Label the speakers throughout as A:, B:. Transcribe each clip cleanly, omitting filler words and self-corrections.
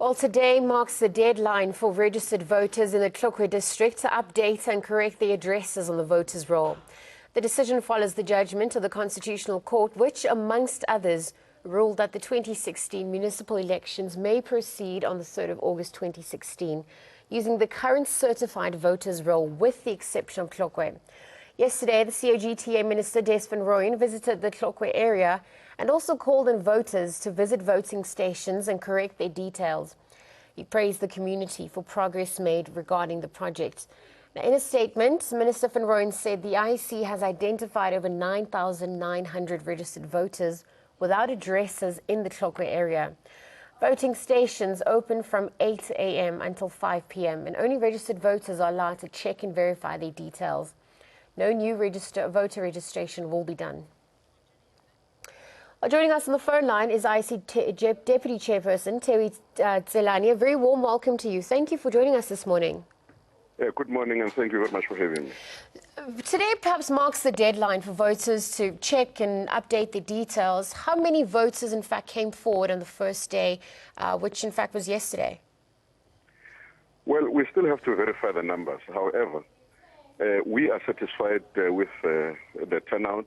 A: Well, today marks the deadline for registered voters in the Tlokwe district to update and correct their addresses on the voters' roll. The decision follows the judgment of the Constitutional Court, which, amongst others, ruled that the 2016 municipal elections may proceed on the 3rd of August 2016, using the current certified voters' roll with the exception of Tlokwe. Yesterday, the COGTA Minister Des van Rooyen visited the Tlokwe area and also called on voters to visit voting stations and correct their details. He praised the community for progress made regarding the project. Now, in a statement, Minister van Rooyen said the IEC has identified over 9,900 registered voters without addresses in the Tlokwe area. Voting stations open from 8 a.m. until 5 p.m. and only registered voters are allowed to check and verify their details. No new voter registration will be done. Joining us on the phone line is IEC Deputy Chairperson Terry Tlokwe. A very warm welcome to you. Thank you for joining us this morning.
B: Good morning, and thank you very much for having me.
A: Today perhaps marks the deadline for voters to check and update their details. How many voters, in fact, came forward on the first day, which, in fact, was yesterday?
B: Well, we still have to verify the numbers. However, we are satisfied with the turnout.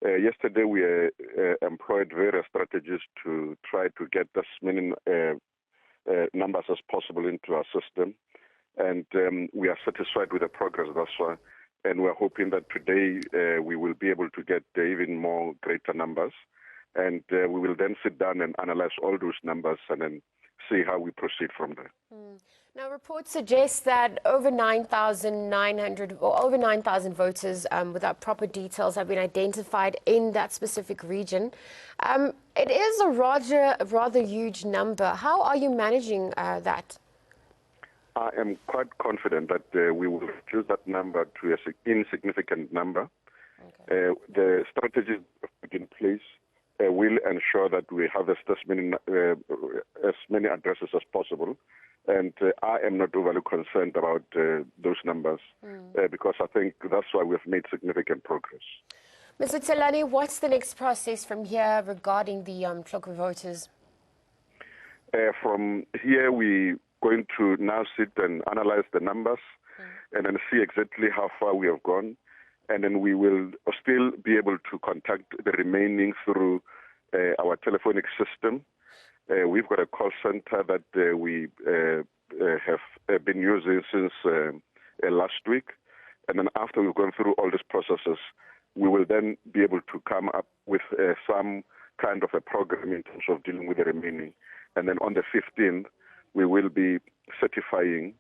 B: Yesterday, we employed various strategies to try to get as many numbers as possible into our system. And we are satisfied with the progress thus far. And we're hoping that today we will be able to get even more greater numbers. And we will then sit down and analyze all those numbers and then see how we proceed from there.
A: Now, reports suggest that over 9,900 or over 9,000 voters without proper details have been identified in that specific region. It is a rather huge number. How are you managing that?
B: I am quite confident that we will reduce that number to an insignificant number. Okay. The strategies put in place will ensure that we harvest as many addresses as possible. And I am not overly concerned about those numbers because I think that's why we've made significant progress.
A: Mr. Tlokwe, what's the next process from here regarding the Tlokwe voters?
B: From here, we're going to now sit and analyze the numbers and then see exactly how far we have gone. And then we will still be able to contact the remaining through our telephonic system. We've got a call center that we have been using since last week. And then after we've gone through all these processes, we will then be able to come up with some kind of a program in terms of dealing with the remaining. And then on the 15th, we will be certifying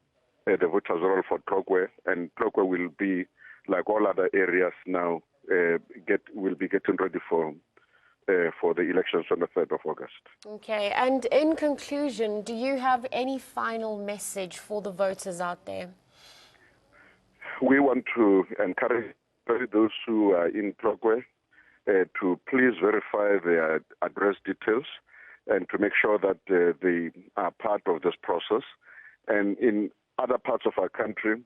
B: the voters' roll for Tlokwe. And Tlokwe will be, like all other areas now, will be getting ready for the elections on the 3rd of August.
A: Okay, and in conclusion, do you have any final message for the voters out there?
B: We want to encourage those who are in Tlokwe to please verify their address details and to make sure that they are part of this process. And in other parts of our country,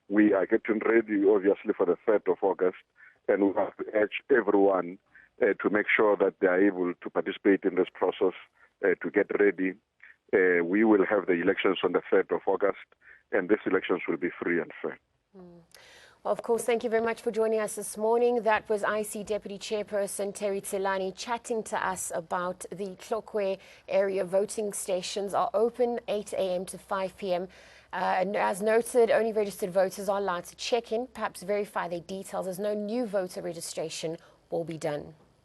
B: we are getting ready, obviously, for the 3rd of August, and we have to urge everyone to make sure that they are able to participate in this process, to get ready. We will have the elections on the 3rd of August, and these elections will be free and fair.
A: Well, of course, thank you very much for joining us this morning. That was IEC Deputy Chairperson Terry Tlokwe chatting to us about the Tlokwe area. Voting stations are open 8 a.m. to 5 p.m. And as noted, only registered voters are allowed to check in, perhaps verify their details, as no new voter registration will be done.